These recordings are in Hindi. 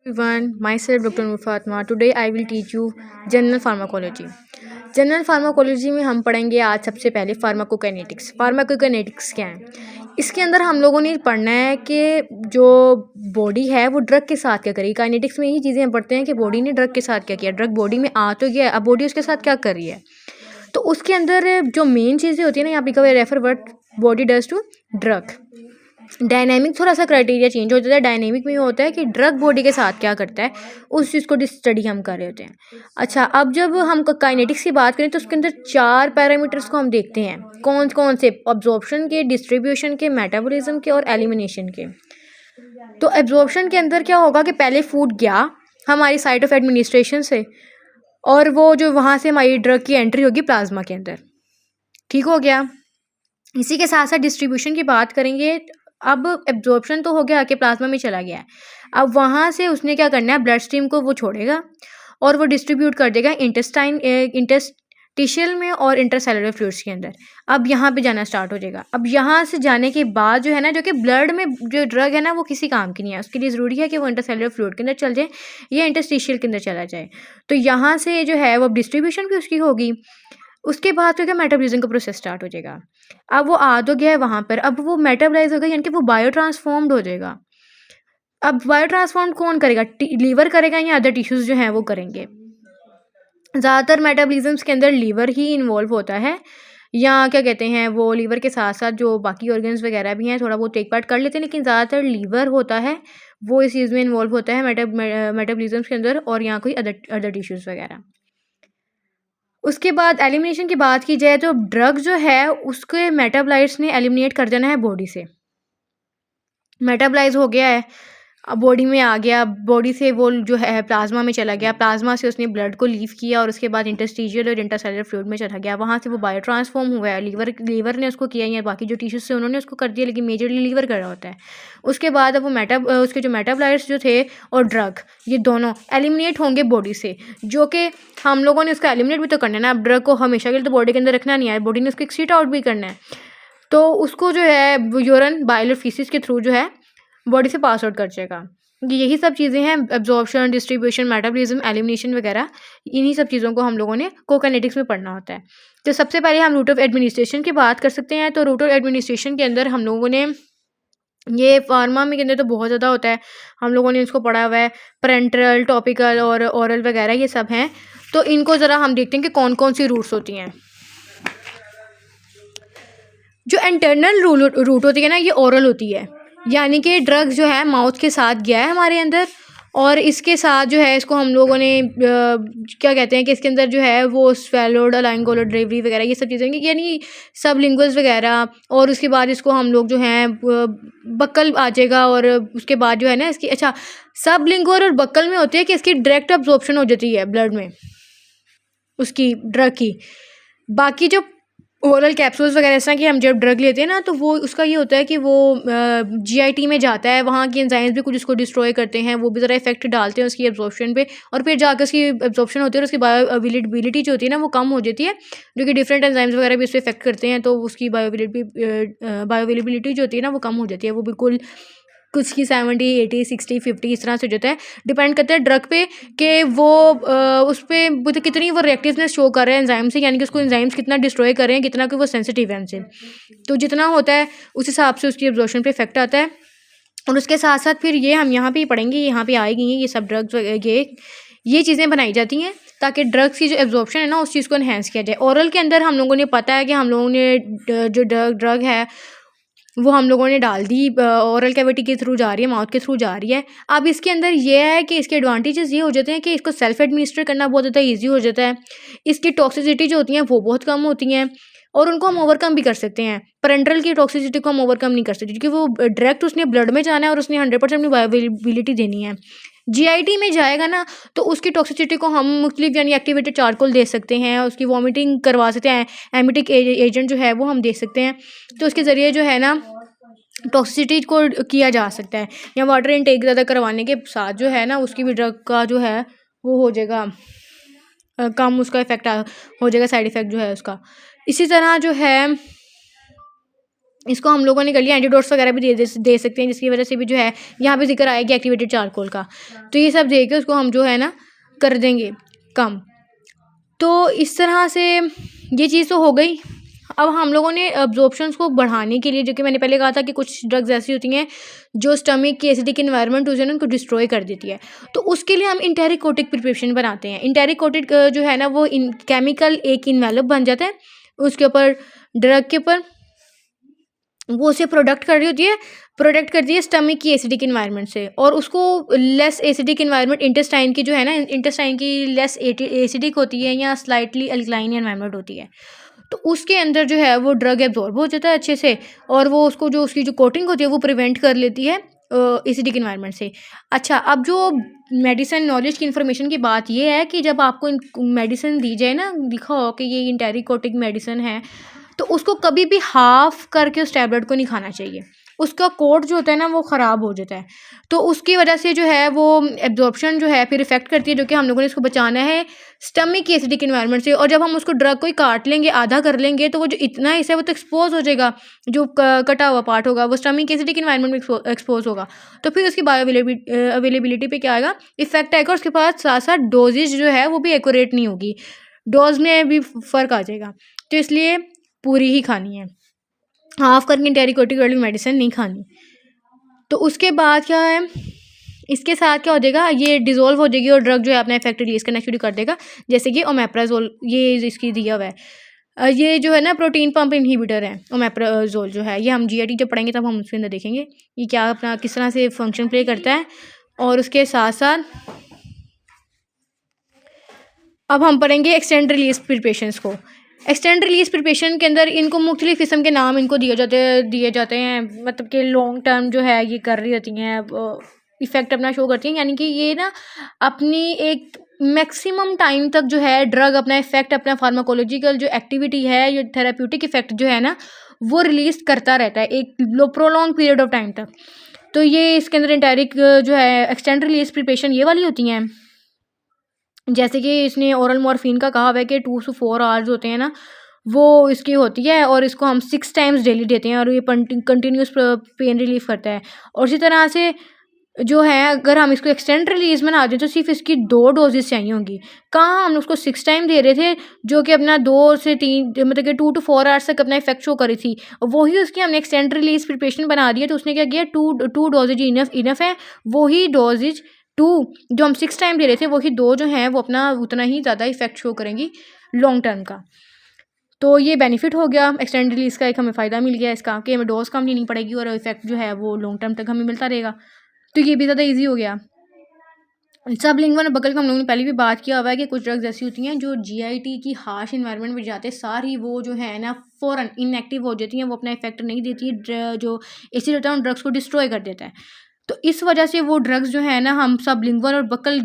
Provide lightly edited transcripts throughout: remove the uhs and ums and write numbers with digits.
Everyone, myself Dr. Nur Fatma. Today I will teach you general pharmacology. General pharmacology में हम पढ़ेंगे आज सबसे पहले फार्माकोकाइनेटिक्स। फार्माकोकाइनेटिक्स क्या है? इसके अंदर हम लोगों ने पढ़ना है कि जो बॉडी है वो ड्रग के साथ क्या करेगी। काइनेटिक्स में यही चीज़ें हम पढ़ते हैं कि बॉडी ने ड्रग के साथ क्या किया, ड्रग बॉडी में आ तो गया, अब बॉडी उसके साथ क्या कर रही है। तो उसके अंदर जो मेन चीज़ें होती है ना, यहाँ पे कभी refer word body does to drug. Dynamic थोड़ा सा क्राइटेरिया चेंज हो जाता है। डायनेमिक में ये होता है कि ड्रग बॉडी के साथ क्या करता है, उस चीज़ को स्टडी हम कर रहे होते हैं। अच्छा, अब जब हम काइनेटिक्स की बात करें तो उसके अंदर 4 पैरामीटर्स को हम देखते हैं। कौन कौन से? अब्जॉर्प्शन के, डिस्ट्रीब्यूशन के, मेटाबॉलिज्म के और एलिमिनेशन के। तो एब्जॉर्प्शन के अंदर क्या होगा कि पहले फूड गया हमारी साइट ऑफ एडमिनिस्ट्रेशन से, और वो जो वहाँ से हमारी ड्रग की एंट्री होगी प्लाज्मा के अंदर। ठीक हो गया। इसी के साथ साथ डिस्ट्रीब्यूशन की बात करेंगे। अब एब्जॉर्प्शन तो हो गया कि प्लाज्मा में चला गया है, अब वहाँ से उसने क्या करना है, ब्लड स्ट्रीम को वो छोड़ेगा और वो डिस्ट्रीब्यूट कर देगा इंटरस्टिशियल में और इंटरसेलुलर फ्लूइड्स के अंदर। अब यहाँ पे जाना स्टार्ट हो जाएगा। अब यहाँ से जाने के बाद जो है ना, जो कि ब्लड में जो ड्रग है ना वो किसी काम की नहीं है, उसके लिए ज़रूरी है कि वो इंटरसेलुलर फ्लूइड के अंदर चल जाए या इंटरस्टिशियल के अंदर चला जाए। तो यहाँ से जो है वो डिस्ट्रीब्यूशन भी उसकी होगी। उसके बाद तो क्या, मेटाबॉलिज्म का प्रोसेस स्टार्ट हो जाएगा। अब वो आ तो गया है वहाँ पर, अब वो मेटाबॉलाइज होगा, यानी कि वो बायो ट्रांसफॉर्म्ड हो जाएगा। अब बायो ट्रांसफॉर्म कौन करेगा? लीवर करेगा या अदर टिश्यूज़ जो हैं वो करेंगे। ज़्यादातर मेटाबॉलिज्म्स के अंदर लीवर ही इन्वॉल्व होता है, या क्या कहते हैं, वो लीवर के साथ साथ जो बाकी ऑर्गन्स वगैरह भी हैं थोड़ा बहुत टेक पार्ट कर लेते हैं, लेकिन ज़्यादातर लीवर होता है, वो इस चीज़ में इन्वॉल्व होता है मेटाबॉलिज्म्स के अंदर, और यहाँ कोई अदर टिश्यूज़ वगैरह। उसके बाद एलिमिनेशन की बात की जाए तो ड्रग जो है उसके मेटाबोलाइट्स ने एलिमिनेट कर देना है बॉडी से। मेटाबोलाइज हो गया है, अब बॉडी में आ गया, बॉडी से वो जो है प्लाज्मा में चला गया, प्लाज्मा से उसने ब्लड को लीव किया और उसके बाद इंटरस्टिशियल और इंटरसेलुलर फ्लूइड में चला गया, वहाँ से वो बायो ट्रांसफॉर्म हुआ है। लीवर ने उसको किया या बाकी जो टिश्यूज से उन्होंने उसको कर दिया, लेकिन मेजरली लीवर कर रहा होता है। उसके बाद अब वो उसके जो मेटाबोलाइट्स जो थे और ड्रग, ये दोनों एलिमिनेट होंगे बॉडी से, जो कि हम लोगों ने उसका एलिमिनेट भी तो करना है ना। अब ड्रग को हमेशा के लिए तो बॉडी के अंदर रखना नहीं है, बॉडी ने उसको एक्सीट आउट भी करना है। तो उसको जो है यूरिन, बाइल और फीसिस के थ्रू जो है बॉडी से पास आउट कर जाएगा। यही सब चीज़ें हैं, एब्जॉर्प्शन, डिस्ट्रीब्यूशन, मेटाबॉलिज्म, एलिमिनेशन वगैरह। इन्हीं सब चीज़ों को हम लोगों ने कोकाइनेटिक्स में पढ़ना होता है। तो सबसे पहले हम रूट ऑफ एडमिनिस्ट्रेशन की बात कर सकते हैं। तो रूट ऑफ एडमिनिस्ट्रेशन के अंदर हम लोगों ने, ये फार्मा में के अंदर तो बहुत ज़्यादा होता है, हम लोगों ने इसको पढ़ा हुआ है। पेरेंटरल, टॉपिकल और ओरल वगैरह ये सब हैं। तो इनको ज़रा हम देखते हैं कि कौन कौन सी रूट्स होती हैं। जो इंटरनल रूट होती है ना, ये ओरल होती है, यानी कि ड्रग जो है माउथ के साथ गया है हमारे अंदर, और इसके साथ जो है इसको हम लोगों ने क्या कहते हैं कि इसके अंदर जो है वो स्वेलोड, लाइंगोलोड, डिलीवरी वगैरह ये सब चीज़ें, यानी सबलिंगुअल्स वगैरह, और उसके बाद इसको हम लोग जो हैं बक्कल आ जाएगा, और उसके बाद जो है ना इसकी, अच्छा, सबलिंगुअल और बक्कल में होती है कि इसकी डायरेक्ट अब्जॉर्प्शन हो जाती है ब्लड में उसकी ड्रग की। बाकी जो ओरल कैप्सूल्स वगैरह इस तरह की हम जब ड्रग लेते हैं ना, तो वो उसका ये होता है कि वो जीआईटी में जाता है, वहाँ की एंजाइम्स भी कुछ उसको डिस्ट्रॉय करते हैं, वो भी ज़रा इफेक्ट डालते हैं उसकी एब्जॉर्प्शन पे, और फिर जाकर उसकी एब्जॉर्प्शन होती है और उसकी बायोअवेलेबिलिटी जो होती है ना वो कम हो जाती है, जो कि डिफरेंट एंजाइम्स वगैरह भी उस पर इफेक्ट करते हैं। तो उसकी बायोअवेलेबिलिटी जो होती है ना वो कम हो जाती है, वो बिल्कुल कुछ की 70, 80, 60, 50 इस तरह से हो जाता है। डिपेंड करता है ड्रग पे कि वो उस पर कितनी वो रिएक्टिवनेस शो कर रहे हैं एंजाइम से, यानी कि उसको एंजाइम्स कितना डिस्ट्रॉय कर रहे हैं, कितना कि वो सेंसिटिव है उनसे। तो जितना होता है उस हिसाब से उसकी एब्जॉर्प्शन पे इफेक्ट आता है। और उसके साथ साथ फिर ये हम यहाँ पे पढ़ेंगे, यहाँ पे आएगी ये सब ड्रग्स, ये चीज़ें बनाई जाती हैं ताकि ड्रग्स की जो एब्जॉर्प्शन है ना उस चीज़ को इन्हेंस किया जाए। ओरल के अंदर हम लोगों ने पता है कि हम लोगों ने जो ड्रग है वो हम लोगों ने डाल दी, ओरल कैविटी के थ्रू जा रही है, माउथ के थ्रू जा रही है। अब इसके अंदर ये है कि इसके एडवांटेजेस ये हो जाते हैं कि इसको सेल्फ एडमिनिस्टर करना बहुत ज़्यादा ईजी हो जाता है। इसकी टॉक्सिसिटी जो होती हैं वो बहुत कम होती हैं, और उनको हम ओवरकम भी कर सकते हैं। पेरेंटल की टॉक्सिसिटी को हम ओवरकम नहीं कर सकते, क्योंकि वो डायरेक्ट उसने ब्लड में जाना है और उसने 100% अपनी बायोअवेलेबिलिटी देनी है। जीआईटी में जाएगा ना तो उसकी टॉक्सिसिटी को हम मुख्तलिफ, यानी एक्टिवेटेड चारकोल दे सकते हैं, उसकी वॉमिटिंग करवा सकते हैं, एमिटिक एजेंट जो है वो हम दे सकते हैं। तो उसके ज़रिए जो है ना टॉक्सिसिटी को किया जा सकता है, या वाटर इनटेक ज़्यादा करवाने के साथ जो है ना उसकी भी ड्रग का जो है वो हो जाएगा कम, उसका इफेक्ट हो जाएगा, साइड इफ़ेक्ट जो है उसका। इसी तरह जो है इसको हम लोगों ने कर लिया, एंटीडोट्स वगैरह भी दे सकते हैं, जिसकी वजह से भी जो है यहाँ पे जिक्र आएगा एक्टिवेटेड चारकोल का। तो ये सब दे के उसको हम जो है ना कर देंगे कम। तो इस तरह से ये चीज़ तो हो गई। अब हम लोगों ने अब्जॉर्प्शंस को बढ़ाने के लिए, जो कि मैंने पहले कहा था कि कुछ ड्रग्स ऐसी होती हैं जो स्टमक की एसिडिक इन्वायरमेंट होती है ना उनको डिस्ट्रॉय कर देती है। तो उसके लिए हम इंटेरिकोटिक प्रिपरेशन बनाते हैं। इंटेरिकोटिक जो है ना वो केमिकल एक इन्वेलप बन जाता है उसके ऊपर, ड्रग के ऊपर, वो उसे प्रोडक्ट कर रही होती है, प्रोडक्ट करती है स्टमक की एसिडिक इन्वायरमेंट से, और उसको लेस एसिडिक इन्वायरमेंट इंटेस्टाइन की जो है ना, इंटेस्टाइन की लेस एसिडिक होती है या स्लाइटली अल्कलाइन इन्वायरमेंट होती है, तो उसके अंदर जो है वो ड्रग एब्जॉर्ब हो जाता है अच्छे से, और वो उसको जो उसकी जो कोटिंग होती है वो प्रिवेंट कर लेती है एसिडिक इन्वायरमेंट से। अच्छा, अब जो मेडिसिन नॉलेज की इन्फॉर्मेशन की बात ये है कि जब आपको मेडिसिन दी जाए ना, लिखा हो कि ये इंटेरिकोटिक मेडिसिन है, तो उसको कभी भी हाफ करके उस टैबलेट को नहीं खाना चाहिए। उसका कोट जो होता है ना वो ख़राब हो जाता है, तो उसकी वजह से जो है वो एब्जॉर्प्शन जो है फिर इफेक्ट करती है, जो कि हम लोगों ने इसको बचाना है स्टमक की एसिडिक इन्वायरमेंट से। और जब हम उसको ड्रग को ही काट लेंगे, आधा कर लेंगे, तो वो जो इतना हिस्सा है वो तो एक्सपोज हो जाएगा, जो कटा हुआ पार्ट होगा वो स्टमक की एसिडिक इन्वायरमेंट में एक्सपोज होगा। तो फिर उसकी बायो अवेलेबिलिटी पे क्या आएगा, इफेक्ट आएगा। उसके पास साथ साथ डोजेज जो है वो भी एक्यूरेट नहीं होगी, डोज में भी फ़र्क आ जाएगा। तो इसलिए पूरी ही खानी है, हाफ करके इंटेरिकोटिक वाली मेडिसिन नहीं खानी। तो उसके बाद क्या है, इसके साथ क्या हो जाएगा, ये डिज़ोल्व हो जाएगी और ड्रग जो है अपना इफेक्ट रिलीज़ करना शुरू कर देगा, जैसे कि ओमेप्राजोल, ये इसकी दिया हुआ है। ये जो है ना प्रोटीन पंप इनहिबिटर है ओमेप्राजोल जो है, ये हम जीआईटी जब पढ़ेंगे तब हम उसके अंदर देखेंगे ये क्या अपना किस तरह से फंक्शन प्ले करता है। और उसके साथ साथ अब हम पढ़ेंगे एक्सटेंड रिलीज प्रिपरेशंस को। एक्सटेंड रिलीज प्रिपरेशन के अंदर इनको मुख्तलिफ़ किस्म के नाम इनको दिए जाते हैं, मतलब कि लॉन्ग टर्म जो है ये कर रही होती हैं, इफ़ेक्ट अपना शो करती हैं, यानी कि ये ना अपनी एक मैक्सिमम टाइम तक जो है ड्रग अपना इफेक्ट, अपना फार्माकोलॉजिकल जो एक्टिविटी है, ये थेराप्यूटिक इफेक्ट जो है ना वो रिलीज करता रहता है एक प्रोलॉन्ग पीरियड ऑफ टाइम तक। तो ये इसके अंदर इंटायरिक जो है एक्सटेंड रिलीज प्रिपरेशन ये वाली होती हैं, जैसे कि इसने ओरल मॉर्फिन का कहा हुआ है कि 2 से 4 आवर्स होते हैं ना वो इसकी होती है, और इसको हम 6 टाइम्स डेली देते हैं, और ये कंटिन्यूस पेन रिलीफ करता है। और इसी तरह से जो है अगर हम इसको एक्सटेंड रिलीज बना दें तो सिर्फ इसकी 2 डोजेस चाहिए होंगी। कहाँ हम उसको 6 टाइम दे रहे थे, जो कि अपना 2 से 3 मतलब कि 2 to 4 आवर्स तक अपना इफेक्ट शो करी थी, वही उसकी हमने एक्सटेंड रिलीज प्रिपरेशन बना दिया। तो उसने क्या किया, टू डोजेज इनफ है, वही डोजेज 2 जो हम 6 टाइम दे रहे थे वही 2 जो हैं वो अपना उतना ही ज़्यादा इफेक्ट शो करेंगी लॉन्ग टर्म का। तो ये बेनिफिट हो गया एक्सटेंड रिलीज़ का, एक हमें फ़ायदा मिल गया इसका कि हमें डोज कम लेनी पड़ेगी और इफेक्ट जो है वो लॉन्ग टर्म तक हमें मिलता रहेगा। तो ये भी ज़्यादा ईजी हो गया। सबलिंगुअल और बकल का हम लोगों ने पहले भी बात किया हुआ है कि कुछ ड्रग्स ऐसी होती हैं जो जीआईटी की हार्श इन्वायरमेंट में जाते सारी वो जो है ना फ़ौरन इनएक्टिव हो जाती हैं, वो अपना इफेक्ट नहीं देती है, जो एसिड होता है उन ड्रग्स को डिस्ट्रॉय कर देता है। तो इस वजह से वो ड्रग्स जो है ना हम सबलिंगुअल और बकल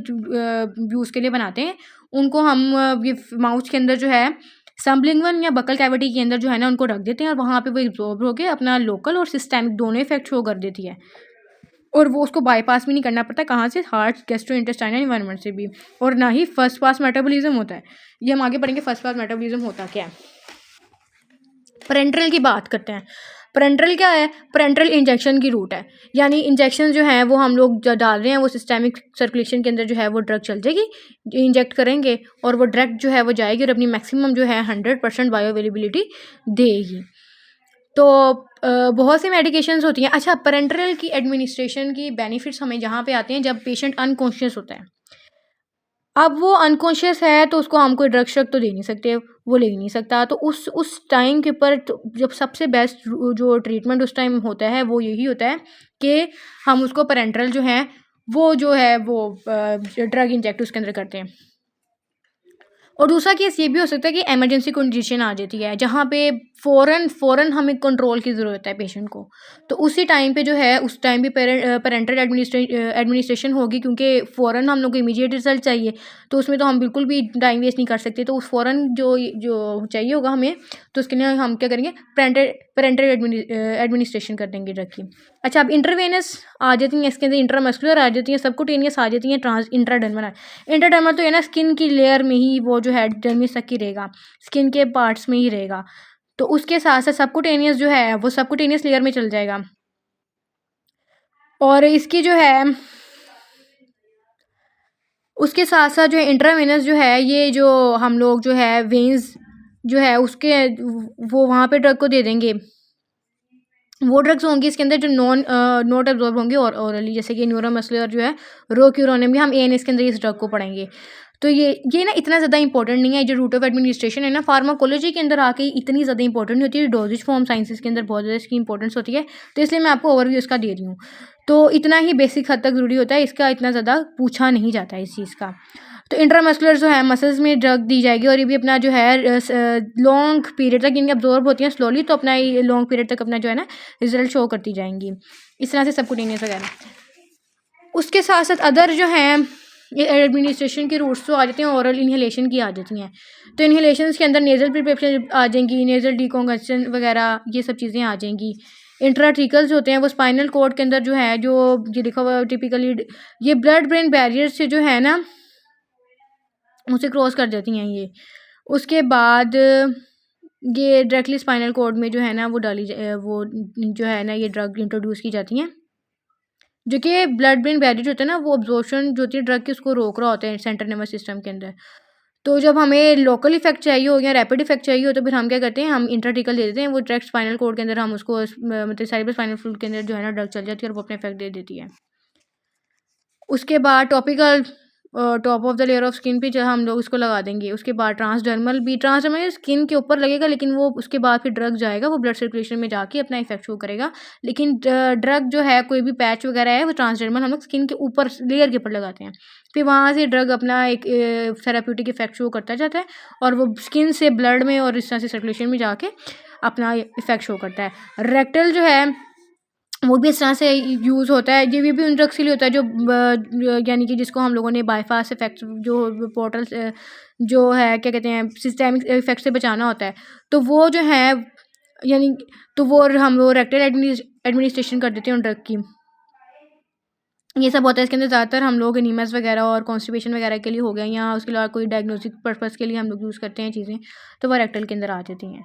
यूज़ के लिए बनाते हैं। उनको हम ये माउथ के अंदर जो है सबलिंगुअल या बकल कैविटी के अंदर जो है ना उनको रख देते हैं, और वहाँ पे वो एब्जॉर्ब होकर अपना लोकल और सिस्टेमिक दोनों इफेक्ट शो कर देती है, और वो उसको बाईपास भी नहीं करना पड़ता, कहाँ से, हार्ट गैस्ट्रोइंटेस्टाइनल इन्वायरमेंट से भी, और ना ही फर्स्ट पास मेटाबॉलिज्म होता है। ये हम आगे पढ़ेंगे फर्स्ट पास मेटाबॉलिज्म होता क्या है। पेरेंट्रल की बात करते हैं। पेरेंट्रल क्या है, पेरेंट्रल इंजेक्शन की रूट है, यानी इंजेक्शन जो है वो हम लोग जो डाल रहे हैं वो सिस्टेमिक सर्कुलेशन के अंदर जो है वो ड्रग चल जाएगी, इंजेक्ट करेंगे और वो डायरेक्ट जो है वो जाएगी और अपनी मैक्सिमम जो है 100% बायो अवेलेबिलिटी देगी। तो बहुत सी मेडिकेशंस होती हैं। अच्छा, पेरेंट्रल की एडमिनिस्ट्रेशन की बेनिफिट्स हमें जहाँ पे आते हैं जब पेशेंट अनकॉन्शियस होता है। अब वो अनकॉन्शियस है तो उसको हम कोई ड्रग श्रग तो दे नहीं सकते, वो ले नहीं सकता। तो उस टाइम के ऊपर तो जब सबसे बेस्ट जो ट्रीटमेंट उस टाइम होता है वो यही होता है कि हम उसको पेरेंट्रल जो है वो ड्रग इंजेक्ट उसके अंदर करते हैं। और दूसरा केस ये भी हो सकता है कि इमरजेंसी कंडीशन आ जाती है जहाँ पे फ़ौरन हमें कंट्रोल की ज़रूरत है पेशेंट को, तो उसी टाइम पे जो है उस टाइम भी पेरेंटल एडमिनिस्ट्रेशन होगी, क्योंकि फ़ौरन हम लोग को इमीडिएट रिजल्ट चाहिए। तो उसमें तो हम बिल्कुल भी टाइम वेस्ट नहीं कर सकते, तो उस फ़ौरन जो चाहिए होगा हमें, तो उसके लिए हम क्या करेंगे, पेरेंटल एडमिनिस्ट्रेशन कर देंगे ड्रग की। अच्छा, अब इंटरवेनस आ जाती हैं, इसके अंदर इंट्रामस्कुलर आ जाती हैं, सबकुटेनियस आ जाती हैं, इंट्राडर्मल। इंट्राडर्मल तो है ना स्किन की लेयर में ही वो जो है डर्मिस तक ही रहेगा, स्किन के पार्ट्स में ही रहेगा। तो उसके साथ साथ सबकुटेनियस जो है वो सबकुटेनियस लेयर में चल जाएगा। और इसकी जो है उसके साथ साथ जो है इंट्रावेनस जो है, ये जो हम लोग जो है वेन्स जो है उसके वो वहाँ पे ड्रग को दे देंगे। वो ड्रग्स होंगी इसके अंदर जो नॉट एब्जॉर्ब होंगी और ओरली, जैसे कि न्यूरोमस्कुलर जो है रोक्यूरोनियम भी हम एएनएस के अंदर इस ड्रग को पढ़ेंगे। तो ये ना इतना ज़्यादा इंपॉर्टेंट नहीं है। जो रूट ऑफ एडमिनिस्ट्रेशन है ना फार्माकोलॉजी के अंदर आके इतनी ज़्यादा इंपॉर्टेंट नहीं होती है, डोजेज फॉर्म साइंसेस के अंदर बहुत ज़्यादा इसकी इंपॉर्टेंस होती है। तो इसलिए मैं आपको ओवरव्यू इसका दे रही हूँ। तो इतना ही बेसिक हद तक ज़रूरी होता है, इसका इतना ज़्यादा पूछा नहीं जाता है इस चीज़ का। तो इंट्रामस्कुलर जो है मसल्स में ड्रग दी जाएगी और ये भी अपना जो है लॉन्ग पीरियड तक इनकी अब्जॉर्ब होती हैं स्लोली, तो अपना लॉन्ग पीरियड तक अपना जो है ना रिजल्ट शो करती जाएंगी इस तरह से सबकुटेनियस वगैरह। उसके साथ साथ अदर जो हैं एडमिनिस्ट्रेशन के रूट्स तो आ जाते हैं, ओरल इन्हेलेशन की आ जाती हैं। तो इन्हेलेशन के अंदर नेज़ल प्रिपरेशन आ जाएंगी, नेज़ल डिकॉन्गशन वगैरह ये सब चीज़ें आ जाएंगी। इंट्राट्रिकल्स होते हैं वो स्पाइनल कॉर्ड के अंदर जो है जो ये लिखा हुआ टिपिकली ये ब्लड ब्रेन बैरियर से जो है ना उसे क्रॉस कर देती हैं ये। उसके बाद ये डायरेक्टली स्पाइनल कॉर्ड में जो है ना वो वो जो है ना ये ड्रग इंट्रोड्यूस की जाती हैं, जो कि ब्लड ब्रेन बैरियर होता है ना वो अब्जॉर्प्शन जो होती है ड्रग की उसको रोक रहा होता है सेंट्रल नर्वस सिस्टम के अंदर। तो जब हमें लोकल इफेक्ट चाहिए हो या रैपिड इफेक्ट चाहिए हो तो फिर हम क्या करते हैं, हम इंट्राटिकल दे देते हैं, वो डायरेक्ट स्पाइनल कॉर्ड के अंदर हम उसको मतलब सेरेब्रल स्पाइनल फ्लूइड के अंदर जो है ना ड्रग चल जाती है और वो अपने इफेक्ट दे देती है। उसके बाद topical top of the layer of skin पे जो हम लोग इसको लगा देंगे। उसके बाद ट्रांसडर्मल स्किन के ऊपर लगेगा, लेकिन वो उसके बाद फिर ड्रग जाएगा वो ब्लड सर्कुलेशन में जाके अपना इफेक्ट शो करेगा। लेकिन ड्रग जो है कोई भी पैच वगैरह है वो ट्रांसडर्मल हम लोग स्किन के ऊपर लेयर के ऊपर लगाते हैं, फिर वहाँ से ड्रग अपना एक थेराप्यूटिक इफेक्ट शो करता जाता है और वो स्किन से ब्लड में और इस तरह से सर्कुलेशन में जाके अपना इफेक्ट शो करता है। रेक्टल जो है वो भी इस तरह से यूज़ होता है, ये भी उन ड्रग्स के लिए होता है जो यानी कि जिसको हम लोगों ने बाईपास इफेक्ट जो पोर्टल जो है क्या कहते हैं सिस्टेमिक इफेक्ट से बचाना होता है, तो वो जो है यानी तो वो हम वो रेक्टल एडमिनिस्ट्रेशन कर देते हैं उन ड्रग की। ये सब होता है इसके अंदर ज़्यादातर हम लोग एनीमियाज वगैरह और कॉन्स्टिपेशन वगैरह के लिए हो गए या उसके अलावा कोई डायग्नोस्टिक पर्पज़ के लिए हम लोग यूज़ करते हैं चीज़ें, तो वो रेक्टल के अंदर आ जाती हैं।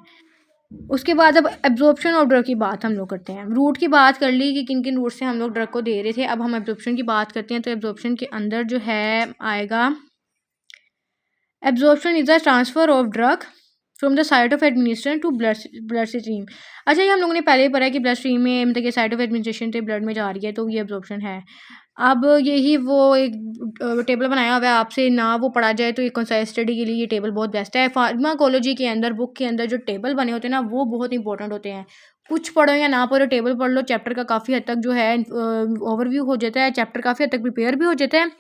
उसके बाद अब एब्जॉर्प्शन ऑफ ड्रग की बात हम लोग करते हैं। रूट की बात कर ली कि किन किन रूट से हम लोग ड्रग को दे रहे थे, अब हम एब्जॉर्प्शन की बात करते हैं। तो एब्जॉर्प्शन के अंदर जो है आएगा absorption is the transfer of drug from the site of administration to blood stream. अच्छा, ये हम लोगों ने पहले ही पढ़ा है कि ब्लड स्ट्रीम में मतलब कि साइट ऑफ एडमिनिस्ट्रेशन से ब्लड में जा रही है, तो ये एब्जॉर्प्शन है। अब यही वो एक टेबल बनाया हुआ है आपसे ना वो पढ़ा जाए तो ये कंसाइज स्टडी के लिए ये टेबल बहुत बेस्ट है। फार्माकोलॉजी के अंदर बुक के अंदर जो टेबल बने होते हैं ना वो बहुत इंपॉर्टेंट होते हैं। कुछ पढ़ो या ना पढ़ो टेबल पढ़ लो, चैप्टर का काफ़ी हद तक जो है ओवरव्यू हो जाता है, चैप्टर काफ़ी हद तक प्रिपेयर भी हो जाता है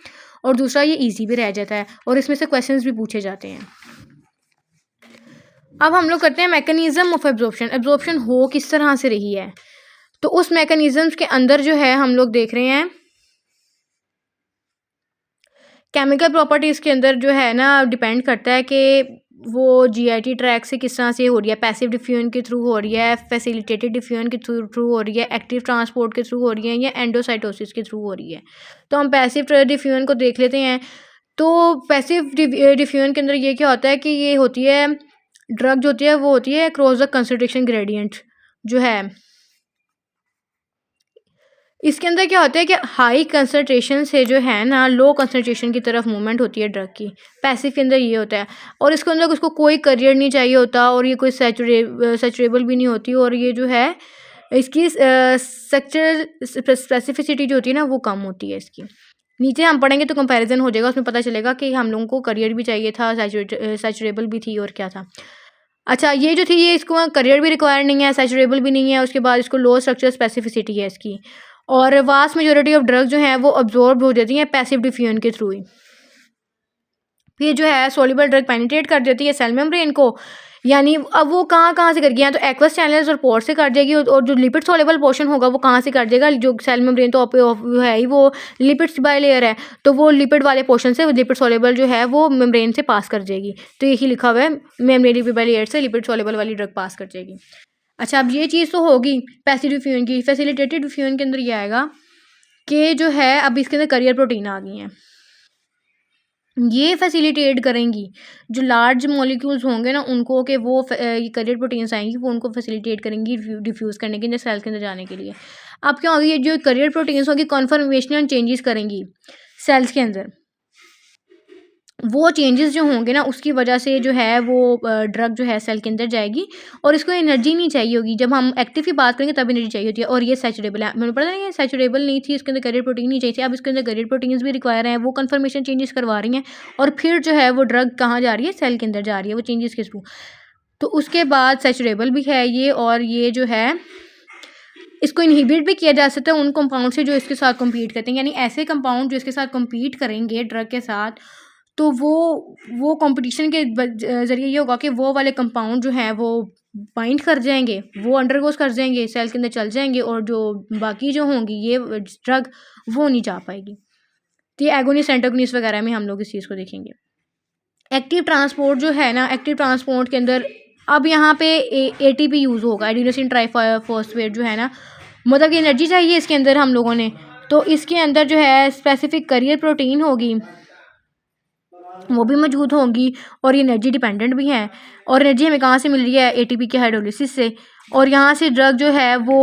और दूसरा ये ईजी भी रह जाता है और इसमें से क्वेश्चंस भी पूछे जाते हैं। अब हम लोग करते हैं मैकेनिज्म ऑफ एब्जॉर्प्शन। एब्जॉर्प्शन हो किस तरह से रही है, तो उस मैकेनिज्म्स के अंदर जो है हम लोग देख रहे हैं केमिकल प्रॉपर्टीज़ के अंदर जो है ना डिपेंड करता है कि वो जीआईटी ट्रैक से किस तरह से हो रही है, पैसिव डिफ्यूजन के थ्रू हो रही है, फैसिलिटेटेड डिफ्यूजन के थ्रू हो रही है, एक्टिव ट्रांसपोर्ट के थ्रू हो रही है या एंडोसाइटोसिस के थ्रू हो रही है। तो हम पैसिव डिफ्यूजन को देख लेते हैं। तो पैसिव डिफ्यूजन के अंदर ये क्या होता है कि ये होती है ड्रग जो होती है वो होती है क्रॉस द कंसंट्रेशन ग्रेडियंट जो है। इसके अंदर क्या होता है कि हाई कंसंट्रेशन से जो है ना लो कंसंट्रेशन की तरफ मूवमेंट होती है ड्रग की। पैसिव के अंदर ये होता है और इसके अंदर उसको कोई करियर नहीं चाहिए होता और ये कोई सैचुरेबल भी नहीं होती और ये जो है इसकी स्ट्रक्चरल स्पेसिफिसिटी जो होती है ना वो कम होती है इसकी। नीचे हम पढ़ेंगे तो कंपैरिजन हो जाएगा, उसमें पता चलेगा कि हम लोगों को करियर भी चाहिए था, सैचुरेबल भी थी और क्या था। अच्छा, ये जो थी ये इसको करियर भी रिक्वायर नहीं है, सैचुरेबल भी नहीं है, उसके बाद इसको लो स्ट्रक्चर स्पेसिफिसिटी है इसकी और वास्ट मेजोरिटी ऑफ ड्रग्स जो हैं वो अब्जॉर्ब हो जाती हैं पैसिव डिफ्यूजन के थ्रू ही। फिर जो है सोल्यूबल ड्रग पेनिट्रेट कर देती है सेल मेम्ब्रेन को, यानी अब वो कहाँ से कर गया तो एक्वस चैनल्स और पोर्ट से कर जाएगी और जो लिपिड सोल्यूबल पोर्शन होगा वो कहाँ से कर जाएगा, जो सेल मेम्ब्रेन तो है ही वो लिपिड्स बाय लेयर है, तो वो लिपिड वाले पोर्शन से लिपिड सोल्यूबल जो है वो मेम्ब्रेन से पास कर जाएगी। तो यही लिखा हुआ है मेम्ब्रेन लिपिड बाय लेयर से लिपिड सोल्यूबल वाली ड्रग पास कर जाएगी। अच्छा, अब ये चीज़ तो होगी पैसिव डिफ्यूजन की। फैसिलिटेटेड डिफ्यूजन के अंदर ये आएगा कि जो है अब इसके अंदर करियर प्रोटीन आ गई हैं। ये फैसिलिटेट करेंगी जो लार्ज मॉलिक्यूल्स होंगे ना उनको, कि वो ये करियर प्रोटीन्स आएंगी, वो उनको फैसिलिटेट करेंगी डिफ्यूज़ करने के लिए, सेल्स के अंदर जाने के लिए। अब क्या होगी, ये जो करियर प्रोटीन्स होगी कॉन्फर्मेशनल चेंजेस करेंगी सेल्स के अंदर। वो चेंजेस जो होंगे ना उसकी वजह से जो है वो ड्रग जो है सेल के अंदर जाएगी, और इसको एनर्जी नहीं चाहिए होगी। जब हम एक्टिव की बात करेंगे तब एनर्जी चाहिए होती है, और ये सैचुरेबल है। मैंने पता नहीं, ये सैचुरेबल नहीं थी, इसके अंदर करियर प्रोटीन नहीं चाहिए थी, अब इसके अंदर करियर प्रोटीन्स भी रिक्वायर हैं, वो कन्फर्मेशन चेंजेस करवा रही हैं, और फिर जो है वो ड्रग कहाँ जा रही है, सेल के अंदर जा रही है वो चेंजेस के थ्रू। तो उसके बाद सैचुरेबल भी है ये, और ये जो है इसको इनहिबिट भी किया जा सकता है उन कंपाउंड से जो इसके साथ कम्पीट करते हैं, यानी ऐसे कंपाउंड जो इसके साथ कम्पीट करेंगे ड्रग के साथ, तो वो कंपटीशन के ज़रिए ये होगा कि वो वाले कंपाउंड जो हैं वो बाइंड कर जाएंगे, वो अंडरगोज कर जाएंगे, सेल के अंदर चल जाएंगे, और जो बाकी जो होंगी ये ड्रग वो नहीं जा पाएगी। तो ये एगोनिस्ट एंटागोनिस्ट वगैरह में हम लोग इस चीज़ को देखेंगे। एक्टिव ट्रांसपोर्ट जो है ना, एक्टिव ट्रांसपोर्ट के अंदर अब यहाँ पे ATP यूज़ होगा, एडिनोसिन ट्राइफॉस्फेट जो है ना, मतलब कि एनर्जी चाहिए इसके अंदर हम लोगों ने, तो इसके अंदर जो है स्पेसिफिक करियर प्रोटीन होगी, वो भी मौजूद होंगी, और ये एनर्जी डिपेंडेंट भी हैं। और एनर्जी हमें कहाँ से मिल रही है, ATP के हाइड्रोलिसिस से, और यहाँ से ड्रग जो है वो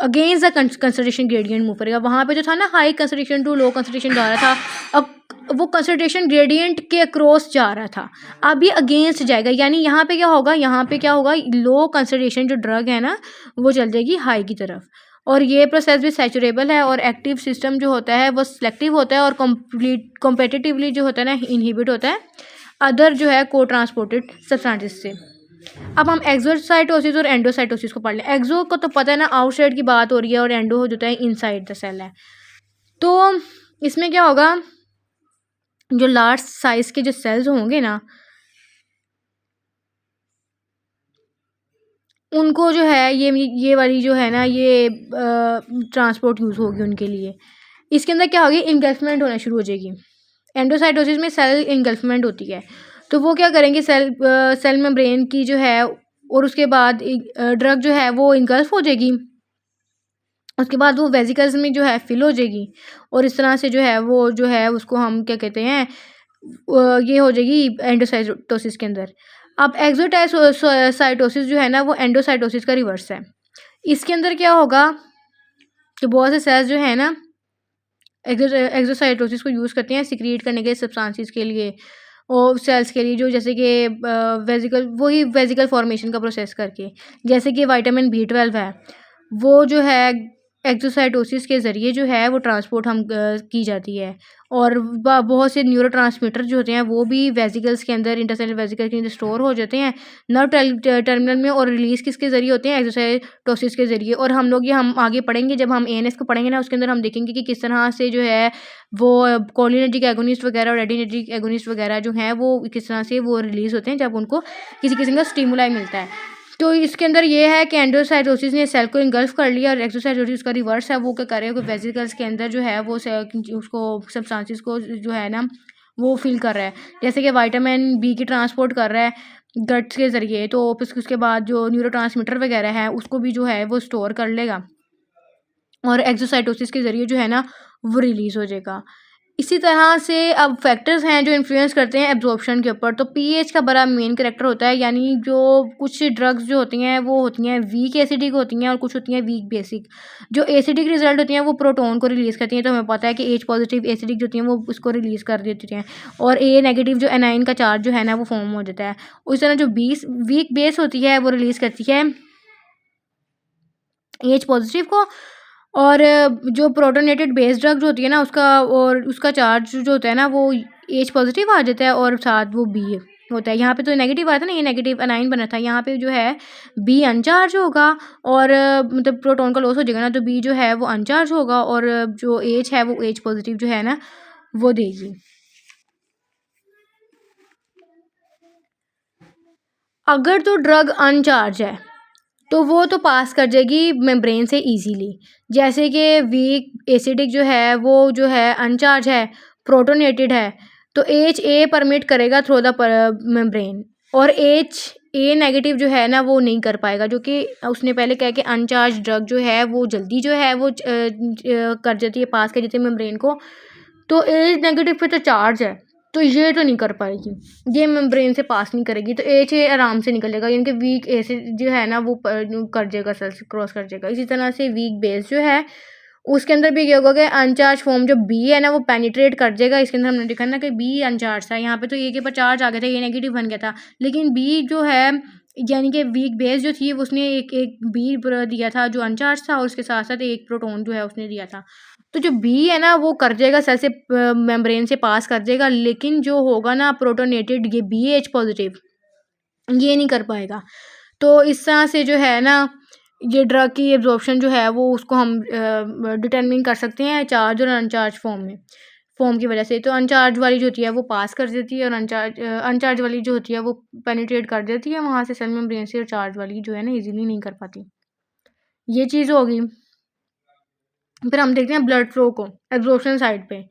against the concentration gradient move करेगा। वहाँ पे जो था ना high concentration to low concentration जा रहा था, अब वो कंसंट्रेशन ग्रेडियंट के अक्रॉस जा रहा था, अब ये अगेंस्ट जाएगा, यानी यहाँ पे क्या होगा, यहाँ पे क्या होगा, लो कंसंट्रेशन जो ड्रग है ना वो चल जाएगी हाई की तरफ। और ये प्रोसेस भी सैचुरेबल है, और एक्टिव सिस्टम जो होता है वो सिलेक्टिव होता है, और कॉम्पिटिटिवली जो होता है ना इनहिबिट होता है अदर जो है को ट्रांसपोर्टेड सब्सटेंसेस से। अब हम एक्सोसाइटोसिस और एंडोसाइटोसिस को पढ़ लें। एक्सो को तो पता है ना, आउटसाइड की बात हो रही है, और एंडो हो जाता है इनसाइड द सेल है। तो इसमें क्या होगा, जो लार्ज साइज के जो सेल्स होंगे ना उनको जो है ये वाली जो है ना ये ट्रांसपोर्ट यूज़ होगी उनके लिए। इसके अंदर क्या होगी, इनगल्फमेंट होना शुरू हो जाएगी। एंडोसाइटोसिस में सेल इनगल्फमेंट होती है, तो वो क्या करेंगे, सेल मेम्ब्रेन की जो है, और उसके बाद ड्रग जो है वो इनगल्फ हो जाएगी, उसके बाद वो वेसिकल्स में जो है फिल हो जाएगी, और इस तरह से जो है वो जो है उसको हम क्या कहते हैं, ये हो जाएगी एंडोसाइटोसिस के अंदर। अब एक्सोसाइटोसिस जो है ना वो एंडोसाइटोसिस का रिवर्स है। इसके अंदर क्या होगा कि बहुत से सेल्स जो है ना एक्सोसाइटोसिस को यूज़ करते हैं सिक्रिएट करने के सब्सटेंसेस के लिए, और सेल्स के लिए, जो जैसे कि वेजिकल फॉर्मेशन का प्रोसेस करके, जैसे कि विटामिन B12 है, वो जो है एक्सोसाइटोसिस के ज़रिए जो है वो ट्रांसपोर्ट हम की जाती है। और बहुत से न्यूरोट्रांसमीटर जो होते हैं वो भी वेसिकल्स के अंदर, इंटरसेलुलर वेसिकल के अंदर स्टोर हो जाते हैं नर्व टर्मिनल में, और रिलीज़ किसके ज़रिए होते हैं, एक्सोसाइटोसिस के ज़रिए। और हम आगे पढ़ेंगे, जब हम ANS को पढ़ेंगे ना उसके अंदर हम देखेंगे कि किस तरह से जो है वो कोलिनर्जिक एगोनिस्ट वगैरह और एडिनर्जिक एगोनिस्ट वगैरह जो हैं वो किस तरह से वो रिलीज़ होते हैं जब उनको किसी किस्म का स्टिमुलाई मिलता है। तो इसके अंदर ये है कि एंडोसाइटोसिस ने सेल को इंगल्फ कर लिया, और एक्सोसाइटोसिस का रिवर्स है, वो क्या कर रहे हैं, वेसिकल्स के अंदर जो है वो उसको सब्सटेंसेस को जो है ना वो फिल कर रहा है, जैसे कि विटामिन B की ट्रांसपोर्ट कर रहा है गट्स के ज़रिए, तो फिर उसके बाद जो न्यूरोट्रांसमीटर वगैरह है उसको भी जो है वो स्टोर कर लेगा, और एक्सोसाइटोसिस के ज़रिए जो है ना वो रिलीज़ हो जाएगा। इसी तरह से अब फैक्टर्स हैं जो इन्फ्लुएंस करते हैं एब्जॉर्प्शन के ऊपर, तो पीएच का बड़ा मेन कैरेक्टर होता है, यानी जो कुछ ड्रग्स जो होती हैं वो होती हैं वीक एसिडिक होती हैं, और कुछ होती हैं वीक बेसिक। जो एसिडिक रिजल्ट होती हैं वो प्रोटोन को रिलीज़ करती हैं, तो हमें पता है कि H पॉजिटिव एसिडिक जो होती हैं वो उसको रिलीज़ कर देती हैं, और A नेगेटिव जो एनाइन का चार्ज जो है ना वो फॉर्म हो जाता है। उस तरह जो वीक बेस होती है वो रिलीज़ करती है H पॉजिटिव को, और जो प्रोटोनेटेड बेस ड्रग जो होती है ना उसका चार्ज जो होता है ना वो H पॉजिटिव आ जाता है, और साथ वो B होता है। यहाँ पे तो नेगेटिव आया था ना, ये नेगेटिव एनाइन बना था, यहाँ पे जो है B अनचार्ज होगा, और मतलब प्रोटॉन का लॉस हो जाएगा ना, तो B जो है वो अनचार्ज होगा, और जो H है वो H पॉजिटिव जो है ना वो देगी। अगर तो ड्रग अनचार्ज है तो वो तो पास कर जाएगी मेम्ब्रेन से इजीली, जैसे कि वीक एसिडिक जो है वो जो है अनचार्ज है, प्रोटोनेटेड है, तो A परमिट करेगा थ्रू द मेम्ब्रेन, और A नेगेटिव जो है ना वो नहीं कर पाएगा, जो कि उसने पहले कहा कि अनचार्ज ड्रग जो है वो जल्दी जो है वो कर जाती है, पास कर जाती है मेम्ब्रेन को। तो A नेगेटिव पे तो चार्ज है, तो ये तो नहीं कर पाएगी, ये मेम्ब्रेन से पास नहीं करेगी, तो एच ए आराम से निकलेगा, यानी कि वीक ए से जो है ना वो कर जाएगा, सेल्स क्रॉस कर जाएगा। इसी तरह से वीक बेस जो है उसके अंदर भी क्या होगा कि अनचार्ज फॉर्म जो बी है ना वो पेनिट्रेट कर जाएगा। इसके अंदर हमने देखा ना कि बी अनचार्ज था, यहाँ पे तो ए के ऊपर चार्ज आ गया था, ए नेगेटिव बन गया था, लेकिन बी जो है यानी कि वीक बेस जो थी उसने एक बी दिया था जो अनचार्ज था, और उसके साथ साथ एक प्रोटॉन जो है उसने दिया था। तो जो बी है ना वो कर जाएगा सेल से मेम्ब्रेन से पास कर जाएगा, लेकिन जो होगा ना प्रोटोनेटेड ये बी एच पॉजिटिव ये नहीं कर पाएगा। तो इस तरह से जो है ना ये ड्रग की एब्जॉर्प्शन जो है वो उसको हम डिटरमिन कर सकते हैं चार्ज और अनचार्ज फॉर्म की वजह से। तो अनचार्ज वाली जो होती है वो पास कर देती है, और अनचार्ज वाली जो होती है वो पेनिट्रेट कर देती है वहाँ से सेल मेम्ब्रेन से, और चार्ज वाली जो है ना इजीली नहीं कर पाती। ये चीज़ होगी। फिर हम देखते हैं ब्लड फ्लो को एब्जॉर्प्शन साइड पे।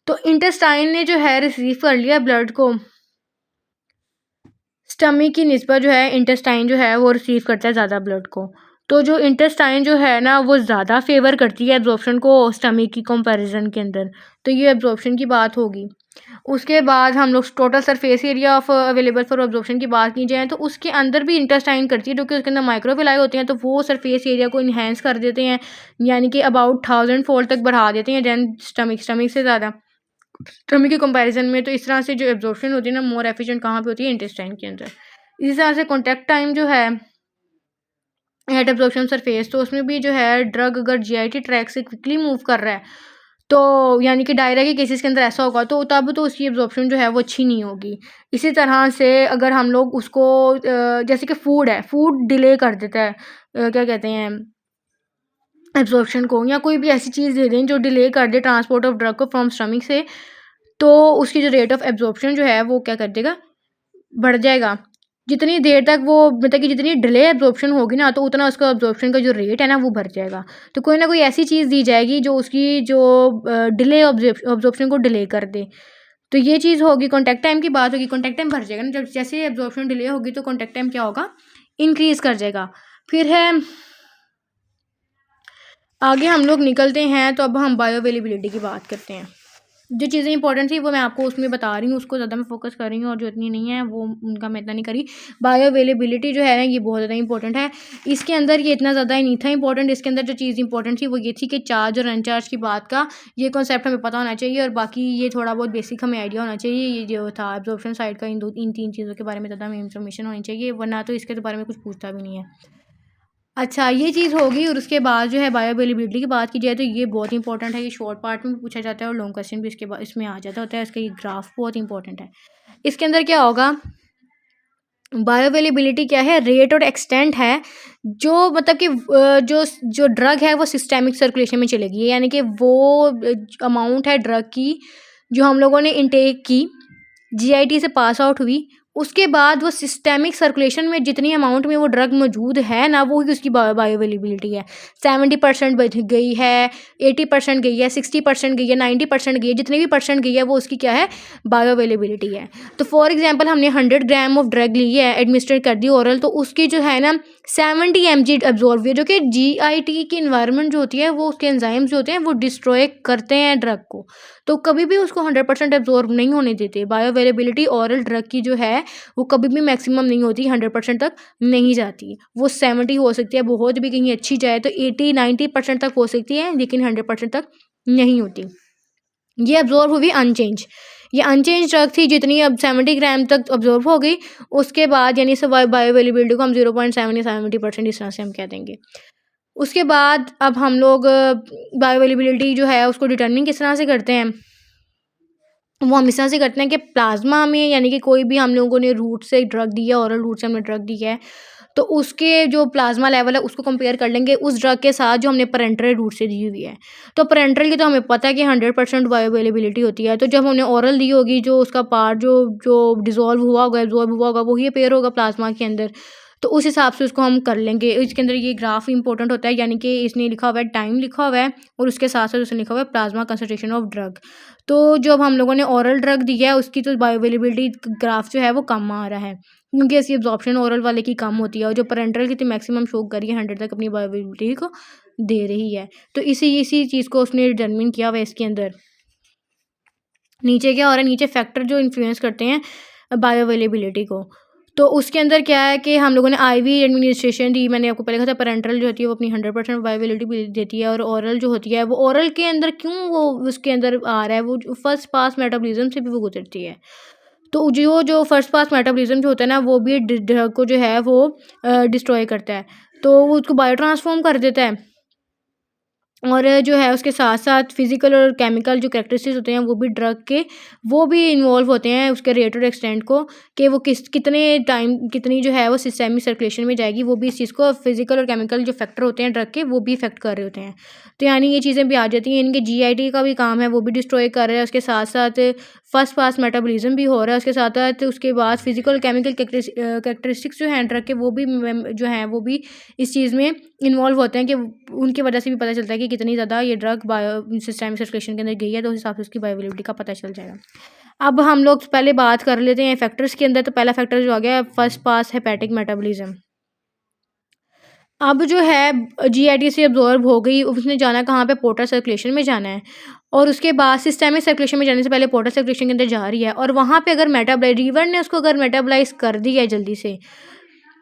तो इंटेस्टाइन ने जो है रिसीव कर लिया ब्लड को, स्टमक की निस्बत जो है इंटेस्टाइन जो है वो रिसीव करता है ज़्यादा ब्लड को। तो जो इंटेस्टाइन जो है ना वो ज़्यादा फेवर करती है एब्जॉर्प्शन को स्टमक की कंपैरिजन के अंदर। तो ये एब्जॉर्प्शन की बात होगी। उसके बाद हम लोग total surface area of available for absorption की बात की जाए तो उसके अंदर भी इंटेस्टाइन करती है, जो कि उसके अंदर माइक्रोविलाई होते हैं, तो वो सरफेस एरिया को इन्हेंस कर देते हैं, यानी कि अबाउट 1000 फोल्ड तक बढ़ा देते हैं दैन स्टमक से ज़्यादा स्टमक के कंपैरिजन में। तो इस तरह से जो एब्जॉर्प्शन होती है ना मोर एफिशिएंट कहाँ पे होती है, इंटेस्टाइन के अंदर। इसी तरह से कॉन्टैक्ट टाइम जो है एट एब्जॉर्प्शन सरफेस, तो उसमें भी जो है ड्रग अगर जीआईटी ट्रैक से क्विकली मूव कर रहा है तो यानी कि डायरिया के केसेस के अंदर ऐसा होगा, तो तब तो उसकी एब्जॉर्प्शन जो है वो अच्छी नहीं होगी। इसी तरह से अगर हम लोग उसको जैसे कि फूड है, फूड डिले कर देता है क्या कहते हैं एब्जॉर्प्शन को, या कोई भी ऐसी चीज़ दे दें जो डिले कर दे ट्रांसपोर्ट ऑफ ड्रग को फ्रॉम स्टमक से, तो उसकी जो रेट ऑफ एब्जॉर्प्शन जो है वो क्या कर देगा, बढ़ जाएगा। जितनी देर तक वो मतलब कि जितनी डिले एब्जॉर्प्शन होगी ना तो उतना उसका एब्जॉर्प्शन का जो रेट है ना वो बढ़ जाएगा। तो कोई ना कोई ऐसी चीज़ दी जाएगी जो उसकी जो डिले एब्जॉर्प्शन को डिले कर दे। तो ये चीज़ होगी। कॉन्टैक्ट टाइम की बात होगी, कॉन्टैक्ट टाइम बढ़ जाएगा ना, जब जैसे एब्जॉर्प्शन डिले होगी तो कॉन्टैक्ट टाइम क्या होगा, इंक्रीज़ कर जाएगा। फिर है आगे हम लोग निकलते हैं, तो अब हम बायो अवेलेबिलिटी की बात करते हैं। जो चीज़ें इंपॉर्टेंट थी वो मैं आपको उसमें बता रही हूँ, उसको ज़्यादा मैं फोकस कर रही हूँ, और जो इतनी नहीं है वो उनका मैं इतना नहीं करी। बायो अवेलेबिलिटी जो है ना ये बहुत ज़्यादा इंपॉर्टेंट है। इसके अंदर ये इतना ज़्यादा ही नहीं था इंपॉर्टेंट, इसके अंदर जो चीज़ इंपॉर्टेंट थी वो ये थी कि चार्ज और अनचार्ज की बात का ये कॉन्सेप्ट हमें पता होना चाहिए, और बाकी ये थोड़ा बहुत बेसिक हमें आइडिया होना चाहिए। ये जो था एब्जॉर्प्शन साइड का इन तीन चीज़ों के बारे में ज़्यादा हमें इंफॉर्मेशन होनी चाहिए, वरना तो इसके बारे में कुछ पूछता भी नहीं है। अच्छा, ये चीज़ होगी, और उसके बाद जो है बायो अवेलेबिलिटी की बात की जाए तो ये बहुत इंपॉर्टेंट है। ये शॉर्ट पार्ट में भी पूछा जाता है और लॉन्ग क्वेश्चन भी इसके बाद इसमें आ जाता होता है। इसका ये ग्राफ बहुत इंपॉर्टेंट है। इसके अंदर क्या होगा, बायो अवेलेबिलिटी क्या है, रेट और एक्सटेंट है जो मतलब कि जो जो ड्रग है वो सिस्टेमिक सर्कुलेशन में चलेगी, यानी कि वो अमाउंट है ड्रग की जो हम लोगों ने इंटेक की, जीआईटी से पास आउट हुई, उसके बाद वो सिस्टेमिक सर्कुलेशन में जितनी अमाउंट में वो ड्रग मौजूद है ना वो ही उसकी बायो अवेलेबिलिटी है। 70% बच गई है, 80% गई है, 60% गई है, 90% गई है, जितनी भी परसेंट गई है वो उसकी क्या है, बायो अवेलेबिलिटी है। तो फॉर एग्जांपल हमने 100 ग्राम ऑफ ड्रग ली है, एडमिनिस्टर कर दी ओरल, तो उसकी जो है ना 70 mg एब्जॉर्ब हुई है, जो कि जीआईटी की इन्वायरमेंट जो होती है वो उसके एंजाइम्स जो होते हैं वो डिस्ट्रॉय करते हैं ड्रग को, तो कभी भी उसको 100% एब्जॉर्ब नहीं होने देते। बायो अवेलेबिलिटी ओरल ड्रग की जो है वो कभी भी मैक्सिमम नहीं होती, 100% तक नहीं जाती। वो 70 हो सकती है, बहुत भी कहीं अच्छी जाए तो 80-90% तक हो सकती है, लेकिन 100% तक नहीं होती। ये एब्जॉर्ब हुई अनचेंज, ये अनचेंज ड्रग थी, जितनी अब 70 ग्राम तक अब्जॉर्ब हो गई, उसके बाद यानी बायो अवेलेबिलिटी को हम 0.7 या 70% इस तरह से हम कह देंगे। उसके बाद अब हम लोग बायो अवेलेबिलिटी जो है उसको डिटरमिन किस तरह से करते हैं, वो हम इस तरह से करते हैं कि प्लाज्मा में यानी कि कोई भी हम लोगों ने रूट से ड्रग दी है, ओरल रूट से हमने ड्रग दी है, तो उसके जो प्लाज्मा लेवल है उसको कंपेयर कर लेंगे उस ड्रग के साथ जो हमने पेरेंटल रूट से दी हुई है। तो पेरेंटल की तो हमें पता है कि 100% बायो अवेलेबिलिटी होती है, तो जब हमने ओरल दी होगी जो उसका पार्ट जो जो डिज़ोल्व हुआ होगा, एब्जॉर्ब हुआ होगा, वही अपेयर होगा प्लाज्मा के अंदर, तो उस हिसाब से उसको हम कर लेंगे। इसके अंदर ये ग्राफ इंपॉर्टेंट होता है, यानी कि इसने लिखा हुआ है टाइम लिखा हुआ है, और उसके साथ साथ उसने लिखा हुआ है प्लाज्मा कंसंट्रेशन ऑफ ड्रग। तो जब हम लोगों ने ओरल ड्रग दी है उसकी तो बायो अवेलेबिलिटी ग्राफ जो है वो कम आ रहा है, क्योंकि इसकी एब्जॉर्प्शन ओरल वाले की कम होती है, और जो पेरेंटल की तो मैक्सिमम शो कर रही है 100 तक अपनी बायो अवेलेबिलिटी को दे रही है। तो इसी इसी चीज़ को उसने डिटरमिन किया हुआ है इसके अंदर। नीचे क्या हो रहा है, नीचे फैक्टर जो इन्फ्लुएंस करते हैं बायोअवेलेबिलिटी को। तो उसके अंदर क्या है कि हम लोगों ने आईवी एडमिनिस्ट्रेशन दी, मैंने आपको पहले कहा था। पैरेंटल जो होती है वो अपनी 100% बायोअवेलेबिलिटी देती है, और ओरल जो होती है वो ओरल के अंदर क्यों वो उसके अंदर आ रहा है, वो फर्स्ट पास मेटाबॉलिज्म से भी वो गुजरती है। तो जो जो फर्स्ट पास मेटाबॉलिज्म जो होता है ना, वो भी ड्रग को जो है वो डिस्ट्रॉय करता है, तो वो उसको बायो ट्रांसफॉर्म कर देता है। और जो है उसके साथ साथ फिज़िकल और केमिकल जो कैरेक्टरिस्टिक्स होते हैं वो भी ड्रग के वो भी इन्वॉल्व होते हैं उसके रेट और एक्सटेंट को, कि वो कितने टाइम कितनी जो है वो सिस्टमिक सर्कुलेशन में जाएगी, वो भी इस चीज़ को फिज़िकल और केमिकल जो फैक्टर होते हैं ड्रग के वो भी इफेक्ट कर रहे होते हैं। तो यानी ये चीज़ें भी आ जाती हैं। इनके जीआईटी का भी काम है, वो भी डिस्ट्रॉय कर रहा है। उसके साथ साथ फर्स्ट पास मेटाबॉलिज्म भी हो रहा है। उसके साथ साथ उसके बाद फिज़िकल केमिकल कैरेक्टरिस्टिक्स जो हैं ड्रग के वो भी जो हैं वो भी इस चीज़ में इन्वॉल्व होते हैं, कि उनकी वजह से भी पता चलता है कि कितनी ज़्यादा ये ड्रग बायो सिस्टमिक सर्कुलेशन के अंदर गई है, तो उस हिसाब से उसकी बायोअवेलेबिलिटी का पता चल जाएगा। अब हम लोग पहले बात कर लेते हैं फैक्टर्स के अंदर। तो पहला फैक्टर जो आ गया है फर्स्ट पास हेपेटिक मेटाबॉलिज्म। अब जो है जीआईटी से अब्जॉर्ब हो गई, उसने जाना कहाँ पे, पोर्टल सर्कुलेशन में जाना है, और उसके बाद सिस्टमिक सर्कुलेशन में जाने से पहले पोर्टल सर्कुलेशन के अंदर जा रही है, और वहाँ पे अगर मेटाबोलाइज लीवर ने उसको अगर मेटाबोलाइज कर दिया है जल्दी से,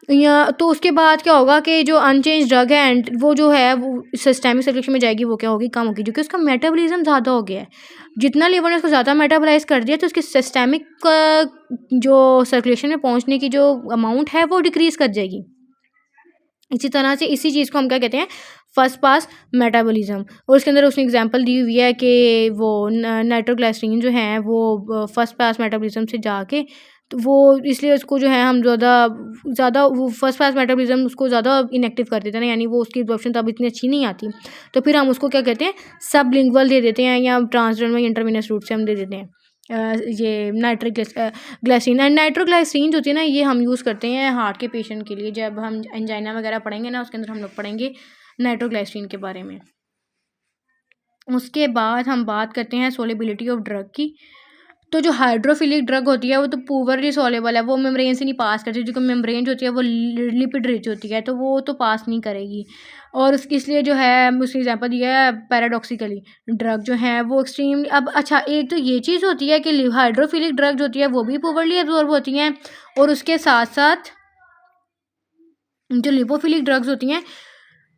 या तो उसके बाद क्या होगा कि जो अनचेंज ड्रग है एंड वो जो है वो सिस्टमिक सर्कुलेशन में जाएगी, वो क्या होगी, कम होगी, क्योंकि उसका मेटाबॉलिज्म ज़्यादा हो गया है। जितना लीवर ने उसको ज़्यादा मेटाबोलाइज कर दिया, तो उसकी सिस्टमिक जो सर्कुलेशन में पहुँचने की जो अमाउंट है वो डिक्रीज़ कर जाएगी। इसी तरह से इसी चीज़ को हम क्या कहते हैं, फर्स्ट पास मेटाबॉलिज्म। और उसके अंदर उसने एग्जांपल दी हुई है कि वो नाइट्रोग्लिसरीन जो है वो फर्स्ट पास मेटाबॉलिज्म से जाके, तो वो इसलिए उसको जो है हम ज़्यादा वो फर्स्ट पास मेटाबॉलिज्म उसको ज़्यादा इनएक्टिव कर देते हैं ना, यानी वो उसकी एब्जॉर्प्शन तब इतनी अच्छी नहीं आती, तो फिर हम उसको क्या कहते हैं, सबलिंगुअल दे देते हैं, या ट्रांसडर्मल इंटरवेनस रूट से हम दे देते हैं ये ग्लाइसिन। एंड नाइट्रोग्लाइसिन जो होती है ना, ये हम यूज़ करते हैं हार्ट के पेशेंट के लिए। जब हम एंजाइना वगैरह पढ़ेंगे ना, उसके अंदर हम लोग पढ़ेंगे नाइट्रोग्लाइसिन के बारे में। उसके बाद हम बात करते हैं सोलेबिलिटी ऑफ ड्रग की। तो जो हाइड्रोफिलिक ड्रग होती है वो तो पुअरली सॉल्युबल है, वो मेम्ब्रेन से नहीं पास करती, क्योंकि मेम्ब्रेन जो होती है वो लिपिड रिच होती है, तो वो तो पास नहीं करेगी। और उसकी इसलिए जो है उसकी एग्जांपल दिया है पैराडॉक्सिकली ड्रग जो है वो एक्सट्रीम। अब अच्छा, एक तो ये चीज़ होती है कि हाइड्रोफिलिक ड्रग जो होती है वो भी पुअरली एब्जॉर्ब होती हैं, और उसके साथ साथ जो लिपोफिलिक ड्रग्स होती हैं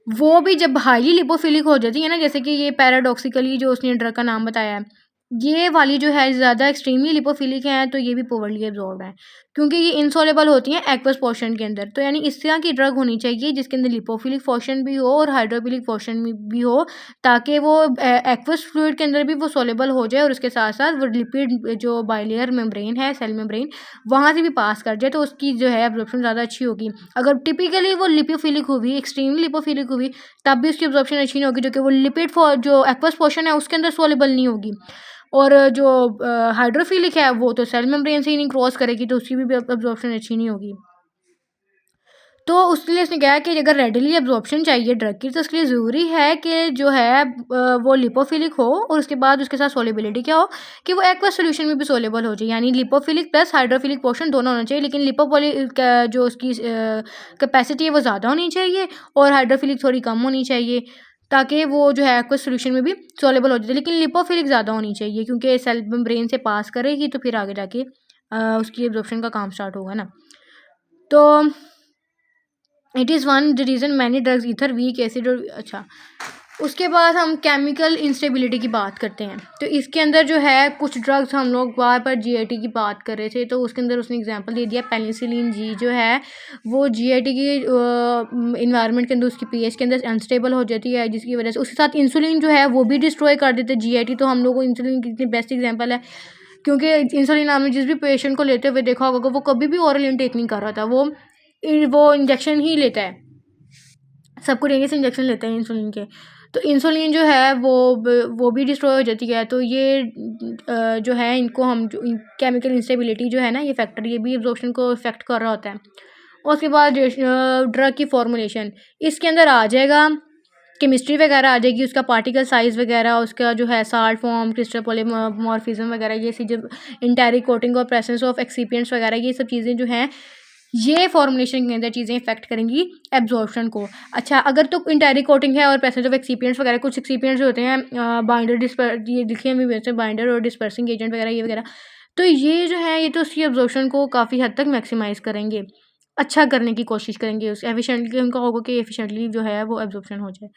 वो भी जब हाईली लिपोफिलिक हो जाती है ना, जैसे कि ये पैराडॉक्सिकली जो उसने ड्रग का नाम बताया है, ये वाली जो है ज़्यादा एक्सट्रीमली लिपोफिलिक है, तो ये भी पोवर्ली एब्जॉर्ब है, क्योंकि ये इनसॉल्युबल होती हैं एक्वस पोर्शन के अंदर। तो यानी इस तरह की ड्रग होनी चाहिए जिसके अंदर लिपोफिलिक पोर्शन भी हो और हाइड्रोफिलिक पोर्शन भी हो, ताकि वो एक्वस फ्लूइड के अंदर भी वो सॉल्युबल हो जाए, और उसके साथ साथ वो लिपिड जो बाइलेयर मेम्ब्रेन है, सेल मेम्ब्रेन, वहाँ से भी पास कर जाए, तो उसकी जो है एब्जॉर्प्शन ज़्यादा अच्छी होगी। अगर टिपिकली वो लिपोफिलिक हुई, एक्सट्रीमली लिपोफिलिक हुई, तब भी उसकी एब्जॉर्प्शन अच्छी नहीं होगी, जो कि वो लिपिड जो एक्वस पोर्शन है उसके अंदर सॉल्युबल नहीं होगी। और जो हाइड्रोफिलिक है वो तो सेल मेम्ब्रेन से ही नहीं क्रॉस करेगी, तो उसकी भी एब्जॉर्प्शन अच्छी नहीं होगी। तो उसके लिए उसने कहा कि अगर रेडिली एब्जॉर्प्शन चाहिए ड्रग की, तो उसके लिए ज़रूरी है कि जो है वो लिपोफिलिक हो, और उसके बाद उसके साथ सोलेबिलिटी क्या हो, कि वो एक्वस सॉल्यूशन में भी सोलेबल हो जाए, यानी लिपोफिलिक प्लस हाइड्रोफिलिक पोर्शन दोनों होना चाहिए, लेकिन लिपोफिलिक जो उसकी कैपेसिटी है वो ज़्यादा होनी चाहिए, और हाइड्रोफिलिक थोड़ी कम होनी चाहिए, ताकि वो जो है एक्वस सॉल्यूशन में भी सोलेबल हो जाए। लेकिन लिपोफिलिक ज़्यादा होनी चाहिए, क्योंकि सेल मेम्ब्रेन से पास करेगी, तो फिर आगे जाके उसकी एब्जॉर्प्शन का काम स्टार्ट होगा ना। तो it is one the reason many drugs ether weak acid और अच्छा, उसके बाद हम केमिकल इंस्टेबिलिटी की बात करते हैं। तो इसके अंदर जो है कुछ ड्रग्स हम लोग बार बार जीआईटी की बात कर रहे थे, तो उसके अंदर उसने एग्जांपल दे दिया पेनिसिलिन जी जो है वो जीआईटी की इन्वायरमेंट के अंदर उसकी पीएच के अंदर अनस्टेबल हो जाती है, जिसकी वजह से उसके साथ इंसुलिन जो है वो भी डिस्ट्रॉय कर देते हैं जीआईटी। तो हम लोग को इंसुलिन की इतनी बेस्ट एग्जाम्पल है, क्योंकि इंसुलिन आपने जिस भी पेशेंट को लेते हुए देखा होगा, वो कभी भी ओरल इनटेक नहीं कर रहा था, वो इंजेक्शन ही लेता है, सबको डेंगू से इंजेक्शन लेते हैं इंसुलिन के। तो इंसुलिन जो है वो भी डिस्ट्रॉय हो जाती है। तो ये जो है इनको हम जो केमिकल इंस्टेबिलिटी जो है ना, ये फैक्टर ये भी एब्जॉर्प्शन को इफेक्ट कर रहा होता है। और उसके बाद ड्रग की फॉर्मुलेशन इसके अंदर आ जाएगा, केमिस्ट्री वगैरह आ जाएगी, उसका पार्टिकल साइज़ वगैरह, उसका जो है साल्ट फॉर्म, क्रिस्टल पॉलीमॉर्फिज्म वगैरह, ये सी जब इंटेरिक कोटिंग और प्रेजेंस ऑफ एक्सिपिएंट्स वगैरह, ये सब चीज़ें जो हैं ये फॉर्मुलेशन के अंदर चीज़ें इफेक्ट करेंगी एब्जॉर्प्शन को। अच्छा, अगर तो इंटायरी कोटिंग है और पैसेज ऑफ एक्सिपिएंट्स वगैरह, कुछ एक्सिपिएंट्स जो होते हैं बाइंडर डिस्पर, ये लिखे हुए वैसे बाइंडर और डिस्पर्सिंग एजेंट वगैरह ये वगैरह, तो ये जो है ये तो उसकी एब्जॉर्प्शन को काफ़ी हद तक मैक्सिमाइज़ करेंगे, अच्छा करने की कोशिश करेंगे, उस एफिशिएंटली उनका होगा कि एफिशिएंटली जो है वो एब्जॉर्प्शन हो जाए।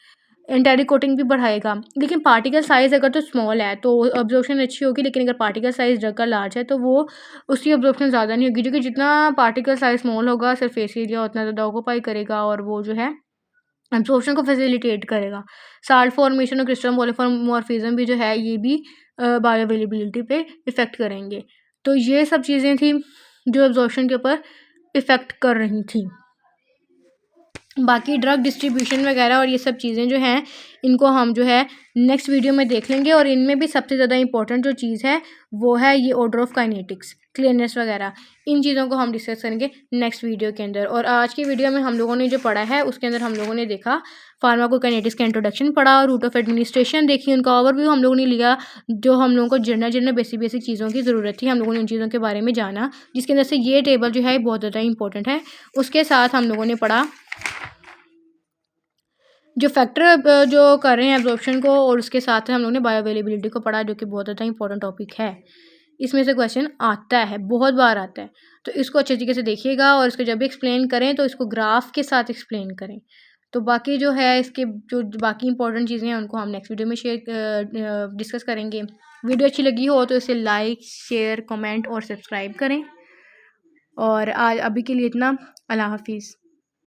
एंटायरी कोटिंग भी बढ़ाएगा, लेकिन पार्टिकल साइज़ अगर तो स्मॉल है तो अब्जॉर्प्शन अच्छी होगी, लेकिन अगर पार्टिकल साइज़ ड्रग का लार्ज है तो वो उसकी अब्जॉर्प्शन ज़्यादा नहीं होगी, क्योंकि जितना पार्टिकल साइज़ स्मॉल होगा सरफेस एरिया उतना ज़्यादा ऑक्यूपाई करेगा और वो जो है एब्जॉर्प्शन को फैसिलिटेट करेगा। साल्ट फॉर्मेशन और क्रिस्टल पॉलीमॉर्फिज्म भी जो है ये भी बायोअवेलेबिलिटी पे इफ़ेक्ट करेंगे। तो ये सब चीज़ें थी जो एब्जॉर्प्शन के ऊपर इफ़ेक्ट कर रही थी। बाकी ड्रग डिस्ट्रीब्यूशन वगैरह और ये सब चीज़ें जो हैं इनको हम जो है नेक्स्ट वीडियो में देख लेंगे, और इनमें भी सबसे ज़्यादा इंपॉर्टेंट जो चीज़ है वो है ये ऑर्डर ऑफ काइनेटिक्स, क्लीयरनेस वगैरह, इन चीज़ों को हम डिस्कस करेंगे नेक्स्ट वीडियो के अंदर। और आज की वीडियो में हम लोगों ने जो पढ़ा है उसके अंदर हम लोगों ने देखा फार्माकोकाइनेटिक्स का इंट्रोडक्शन पढ़ा, रूट ऑफ एडमिनिस्ट्रेशन देखी, उनका ओवरव्यू हम लोगों ने लिया, जो हम लोगों को जनरल बेसिक चीज़ों की ज़रूरत थी, हम लोगों ने उन चीज़ों के बारे में जाना, जिसके अंदर से ये टेबल जो है बहुत ज़्यादा इंपॉर्टेंट है। उसके साथ हम लोगों ने पढ़ा जो फैक्टर जो कर रहे हैं एब्जॉर्प्शन को, और उसके साथ हम लोगों ने बायोअवेलेबिलिटी को पढ़ा, जो कि बहुत ज़्यादा इंपॉर्टेंट टॉपिक है। इसमें से क्वेश्चन आता है, बहुत बार आता है, तो इसको अच्छे तरीके से देखिएगा, और इसको जब भी एक्सप्लेन करें तो इसको ग्राफ के साथ एक्सप्लेन करें। तो बाकी जो है इसके जो बाकी इंपॉर्टेंट चीज़ें हैं उनको हम नेक्स्ट वीडियो में डिस्कस करेंगे। वीडियो अच्छी लगी हो तो इसे लाइक, शेयर, कमेंट और सब्सक्राइब करें। और आज अभी के लिए इतना। अल्लाह हाफिज़।